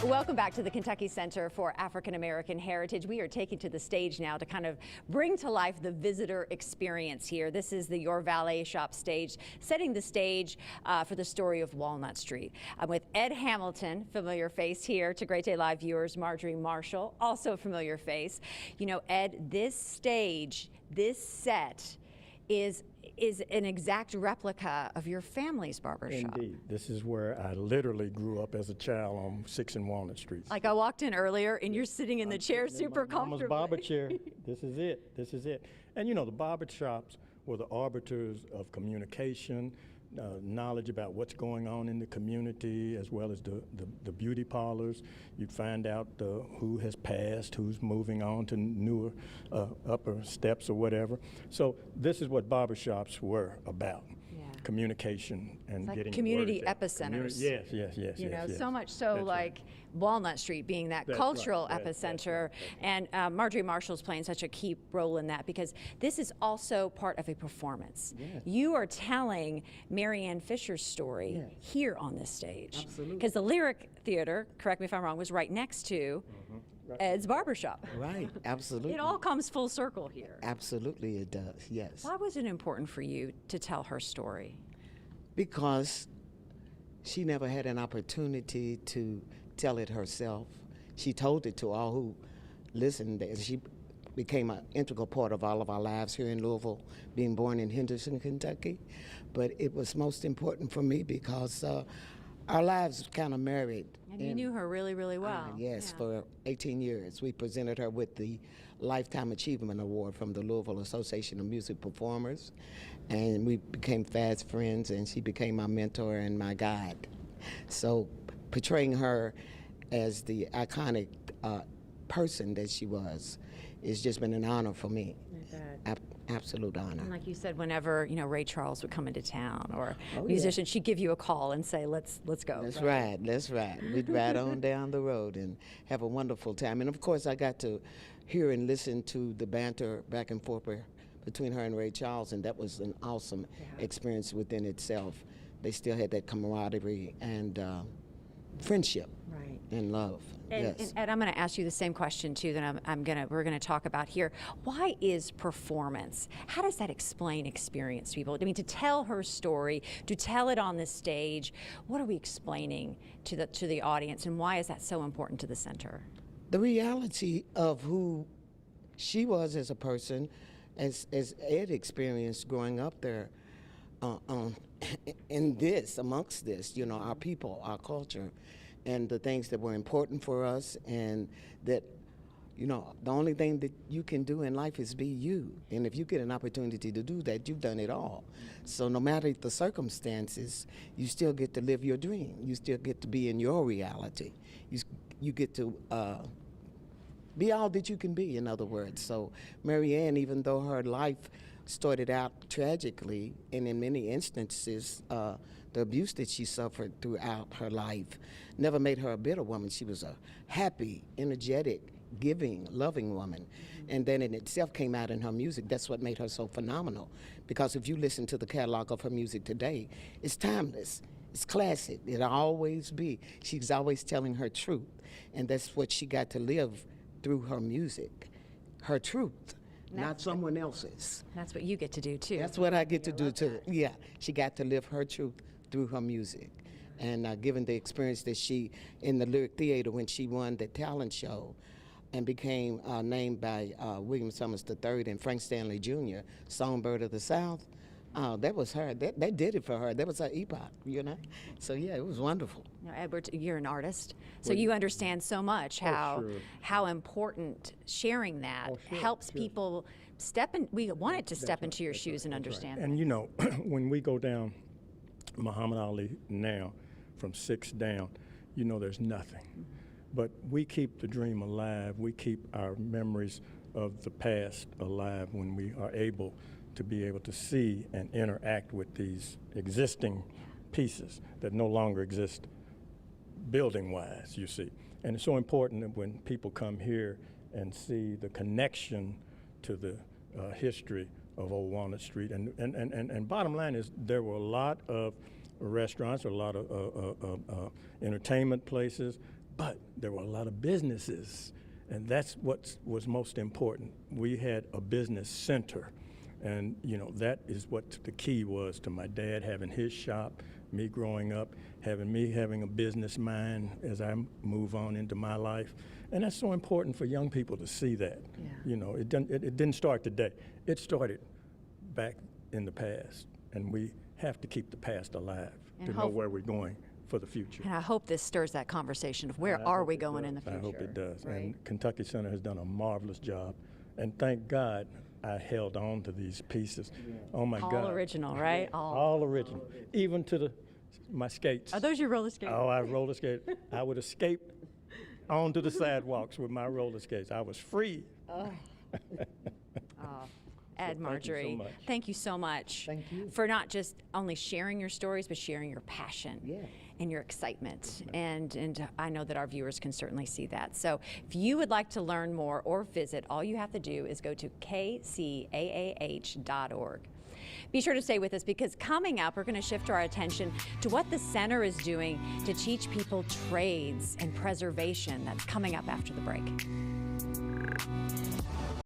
Welcome back to the Kentucky Center for African American Heritage. We are taking to the stage now to kind of bring to life the visitor experience here. This is the Your Valet Shop stage, setting the stage for the story of Walnut Street. I'm with Ed Hamilton, familiar face here to Great Day Live viewers, Marjorie Marshall, also a familiar face. You know, Ed, this stage, this set is an exact replica of your family's barbershop. Indeed. This is where I literally grew up as a child on 6 and Walnut Streets. Like I walked in earlier and you're sitting in the chair super comfortably. Mama's barber chair. This is it. This is it. And you know, the barber shops were the arbiters of communication, knowledge about what's going on in the community, as well as the beauty parlors. You'd find out who has passed, who's moving on to newer upper steps or whatever. So this is what barbershops were about. Communication and it's like getting community epicenters. Yes. You know, yes. so much so That's like right. Walnut Street being that That's cultural right. epicenter. That's And Marjorie Marshall's playing such a key role in that because this is also part of a performance. Yes. You are telling Mary Ann Fisher's story Yes. here on this stage. Absolutely. Because the Lyric Theater, correct me if I'm wrong, was right next to Right. Ed's barbershop. Right, absolutely. It all comes full circle here. Absolutely it does, yes. Why was it important for you to tell her story? Because she never had an opportunity to tell it herself. She told it to all who listened. She became an integral part of all of our lives here in Louisville, being born in Henderson, Kentucky. But it was most important for me because our lives kind of married. And you knew her really, really well. Yes, Yeah. for 18 years. We presented her with the Lifetime Achievement Award from the Louisville Association of Music Performers. And we became fast friends, and she became my mentor and my guide. So portraying her as the iconic person that she was, it's just been an honor for me. Absolute honor. And like you said, whenever Ray Charles would come into town or Oh, musician, she'd give you a call and say, "Let's go." That's right. That's right. We'd ride on down the road and have a wonderful time. And of course, I got to hear and listen to the banter back and forth between her and Ray Charles, and that was an awesome experience within itself. They still had that camaraderie and friendship. Right. And love. Yes. And Ed, I'm going to ask you the same question too that we're going to talk about here. Why is performance? How does that explain experience to people? I mean, to tell her story, to tell it on the stage, what are we explaining to the audience, and why is that so important to the center? The reality of who she was as a person, as Ed experienced growing up there, amongst this, our people, our culture, and the things that were important for us, and that, the only thing that you can do in life is be you. And if you get an opportunity to do that, you've done it all. So no matter the circumstances, you still get to live your dream. You still get to be in your reality. You get to be all that you can be, in other words. So Mary Ann, even though her life started out tragically, and in many instances, the abuse that she suffered throughout her life never made her a bitter woman. She was a happy, energetic, giving, loving woman. And then in itself came out in her music. That's what made her so phenomenal. Because if you listen to the catalog of her music today, it's timeless. It's classic. It'll always be. She's always telling her truth. And that's what she got to live through her music, her truth. Not someone else's. That's what you get to do too. That's what I get to do too. Yeah, she got to live her truth through her music. And given the experience that she, in the Lyric Theater, when she won the talent show and became named by William Summers III and Frank Stanley Jr., Songbird of the South, that was her. That did it for her. That was her epoch, So yeah, it was wonderful. Edward, you're an artist, so you understand so much how important sharing that helps people step in. We want it to step into your shoes and understand. Right. And when we go down Muhammad Ali now, from 6 down, there's nothing. But we keep the dream alive. We keep our memories of the past alive when we are able to be able to see and interact with these existing pieces that no longer exist building-wise, you see. And it's so important that when people come here and see the connection to the history of Old Walnut Street. And bottom line is there were a lot of restaurants, a lot of entertainment places, but there were a lot of businesses, and that's what was most important. We had a business center, and you know, that is what the key was to my dad having his shop, me growing up, having a business mind as I move on into my life. And that's so important for young people to see that. Yeah. You know, it didn't start today. It started back in the past, and we have to keep the past alive And to know where we're going for the future. And I hope this stirs that conversation of where are we going in the future. I hope it does. Right? And Kentucky Center has done a marvelous job. And thank God I held on to these pieces. Oh my God. All original, right? All original. Even to my skates. Are those your roller skates? Oh, I roller skate. I would escape onto the sidewalks with my roller skates. I was free. Oh. Ed, Marjorie, thank you so much. Thank you. For not just only sharing your stories, but sharing your passion and your excitement. And I know that our viewers can certainly see that. So if you would like to learn more or visit, all you have to do is go to kcaah.org. Be sure to stay with us, because coming up, we're going to shift our attention to what the center is doing to teach people trades and preservation. That's coming up after the break.